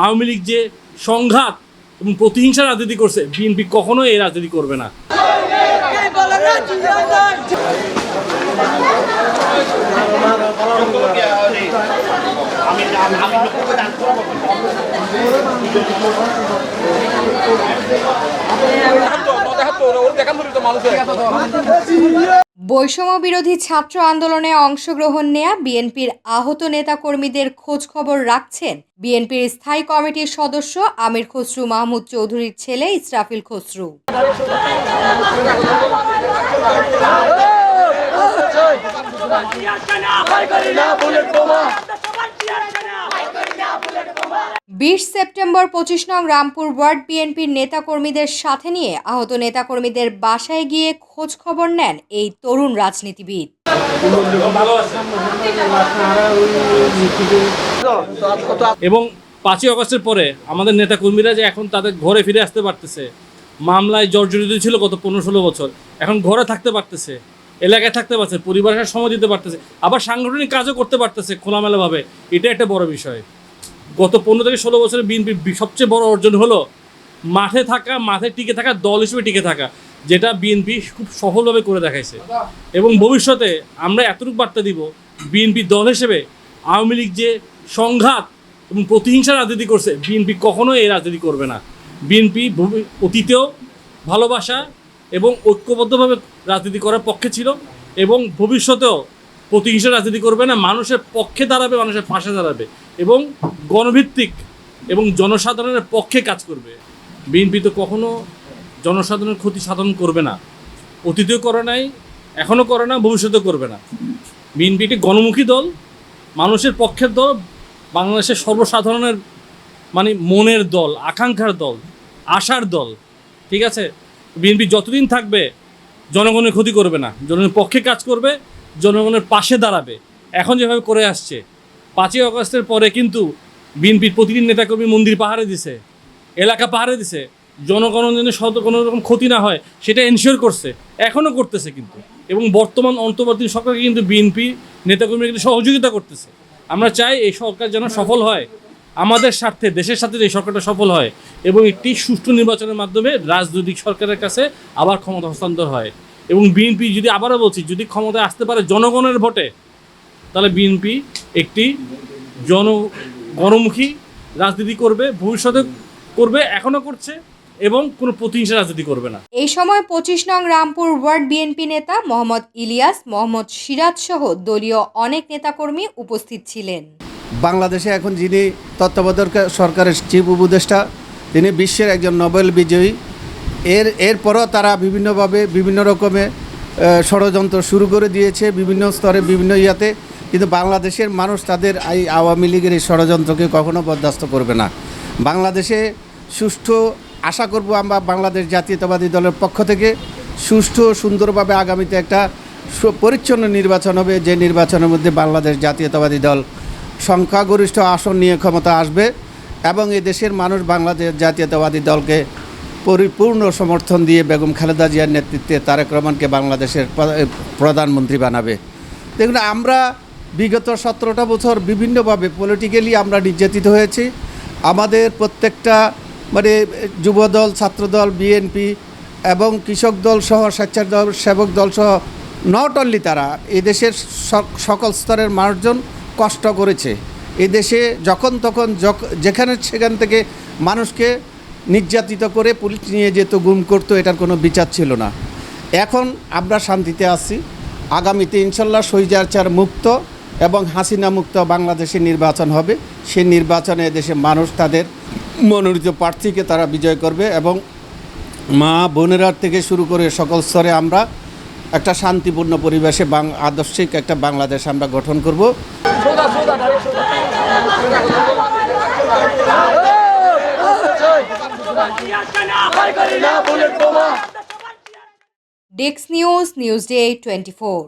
আওয়ামী লীগ যে সংঘাত এবং প্রতিহিংসা রাজনীতি করছে, বিএনপি কখনোই এই রাজনীতি করবে না। বৈষম্য বিরোধী ছাত্র আন্দোলনে অংশগ্রহণ নেয়া বিএনপির আহত নেতাকর্মীদের খোঁজ খবর রাখছেন বিএনপির স্থায়ী কমিটির সদস্য আমির খসরু মাহমুদ চৌধুরীর ছেলে ইসরাফিল খসরু। বিশ সেপ্টেম্বর 25 নং রামপুর ওয়ার্ড বিএনপির নেতাকর্মীদের সাথে নিয়ে আহত নেতাকর্মীদের বাসায় গিয়ে খোঁজ খবর নেন এই তরুণ রাজনীতিবিদ। এবং 5ই আগস্টের পরে আমাদের নেতাকর্মীরা যে এখন তাদের ঘরে ফিরে আসতে পারতেছে, মামলায় জর্জরিত ছিল গত 15-16 বছর, এখন ঘরে থাকতে পারতেছে, এলাকায় থাকতে পারছে, পরিবারের সময় দিতে পারতেছে, আবার সাংগঠনিক কাজও করতে পারতেছে খোলামেলাভাবে। এটা একটা বড় বিষয়। গত 15 থেকে 16 বছরের বিএনপির সবচেয়ে বড় অর্জন হলো মাঠে থাকা, মাঠে টিকে থাকা, দল হিসেবে টিকে থাকা, যেটা বিএনপি খুব সফলভাবে করে দেখাইছে। এবং ভবিষ্যতে আমরা এতটুকু বার্তা দিব, বিএনপি দল হিসেবে আওয়ামী লীগ যে সংঘাত এবং প্রতিহিংসা রাজনীতি করছে, বিএনপি কখনোই এই রাজনীতি করবে না। বিএনপি অতীতেও ভালোবাসা এবং ঐক্যবদ্ধভাবে রাজনীতি করার পক্ষে ছিল এবং ভবিষ্যতেও প্রতিহিংসা রাজনীতি করবে না। মানুষের পক্ষে দাঁড়াবে, মানুষের পাশে দাঁড়াবে এবং গণভিত্তিক এবং জনসাধারণের পক্ষে কাজ করবে। বিএনপি তো কখনো জনসাধারণের ক্ষতি সাধন করবে না, অতীতেও করে নাই, এখনও করে না, ভবিষ্যতেও করবে না। বিএনপি একটি গণমুখী দল, মানুষের পক্ষের দল, বাংলাদেশের সর্বসাধারণের মনের দল, আকাঙ্ক্ষার দল, আশার দল। ঠিক আছে, বিএনপি যতদিন থাকবে জনগণের ক্ষতি করবে না, জনগণের পক্ষে কাজ করবে, জনগণের পাশে দাঁড়াবে। এখন যেভাবে করে আসছে, 5ই আগস্টের পরে কিন্তু বিএনপির প্রতিদিন নেতাকর্মী মন্দির পাহাড়ে দিছে, এলাকা পাহাড়ে দিছে, জনগণ যেন কোনো রকম ক্ষতি না হয় সেটা এনশিওর করছে, এখনও করতেছে কিন্তু। এবং বর্তমান অন্তর্বর্তী সরকারকে কিন্তু বিএনপি নেতাকর্মীরা কিন্তু সহযোগিতা করতেছে। আমরা চাই এই সরকার যেন সফল হয়, আমাদের স্বার্থে, দেশের সাথে এই সরকারটা সফল হয় এবং একটি সুষ্ঠু নির্বাচনের মাধ্যমে রাজনৈতিক সরকারের কাছে আবার ক্ষমতা হস্তান্তর হয়। এবং বিএনপি যদি, আবারও বলছি, যদি ক্ষমতায় আসতে পারে জনগণের ভোটে, তাহলে বিএনপি একটি গণমুখী রাজনীতি করবে, ভবিষ্যতে করবে, এখনও করছে এবং কোনো প্রতিহিংসা রাজনীতি করবে না। এই সময় 25 নং রামপুর ওয়ার্ড বিএনপি নেতা মোহাম্মদ ইলিয়াস, মোহাম্মদ সিরাজ সহ দলীয় অনেক নেতাকর্মী উপস্থিত ছিলেন। বাংলাদেশে এখন যিনি তত্ত্বাবধায়ক সরকারের চিফ উপদেষ্টা, তিনি বিশ্বের একজন নোবেল বিজয়ী। এরপরও তারা বিভিন্নভাবে বিভিন্ন রকমের ষড়যন্ত্র শুরু করে দিয়েছে বিভিন্ন স্তরে, বিভিন্ন ইয়াতে। কিন্তু বাংলাদেশের মানুষ তাদের এই আওয়ামী লীগের এই ষড়যন্ত্রকে কখনো বরদাস্ত করবে না। বাংলাদেশে সুষ্ঠু, আশা করব আমরা বাংলাদেশ জাতীয়তাবাদী দলের পক্ষ থেকে সুষ্ঠু সুন্দরভাবে আগামীতে একটা পরিচ্ছন্ন নির্বাচন হবে, যে নির্বাচনের মধ্যে বাংলাদেশ জাতীয়তাবাদী দল সংখ্যাগরিষ্ঠ আসন নিয়ে ক্ষমতা আসবে এবং এই দেশের মানুষ বাংলাদেশ জাতীয়তাবাদী দলকে পরিপূর্ণ সমর্থন দিয়ে বেগম খালেদা জিয়ার নেতৃত্বে তারেক রহমানকে বাংলাদেশের প্রধানমন্ত্রী বানাবে। দেখুন, আমরা বিগত 17টা বছর বিভিন্নভাবে পলিটিক্যালি আমরা নির্যাতিত হয়েছি। আমাদের প্রত্যেকটা যুবদল, ছাত্রদল, বিএনপি এবং কৃষক দল সহ স্বেচ্ছাসেবক সেবক দল সহ নট অনলি তারা, এই দেশের সকল স্তরের মানুষজন কষ্ট করেছে। এই দেশে যখন তখন যেখানে সেখান থেকে মানুষকে নির্যাতিত করে পুলিশ নিয়ে যেত, গুম করতো, এটার কোনো বিচার ছিল না। এখন আমরা শান্তিতে আছি। আগামীতে ইনশাল্লাহ স্বৈরাচার মুক্ত এবং হাসিনা মুক্ত বাংলাদেশে নির্বাচন হবে। সেই নির্বাচনে দেশের মানুষ তাদের মনোনীত প্রার্থীকে তারা বিজয় করবে এবং মা বোনেরা থেকে শুরু করে সকল স্তরে আমরা একটা শান্তিপূর্ণ পরিবেশে আদর্শিক একটা বাংলাদেশ আমরা গঠন করব। Desk news, news day 24।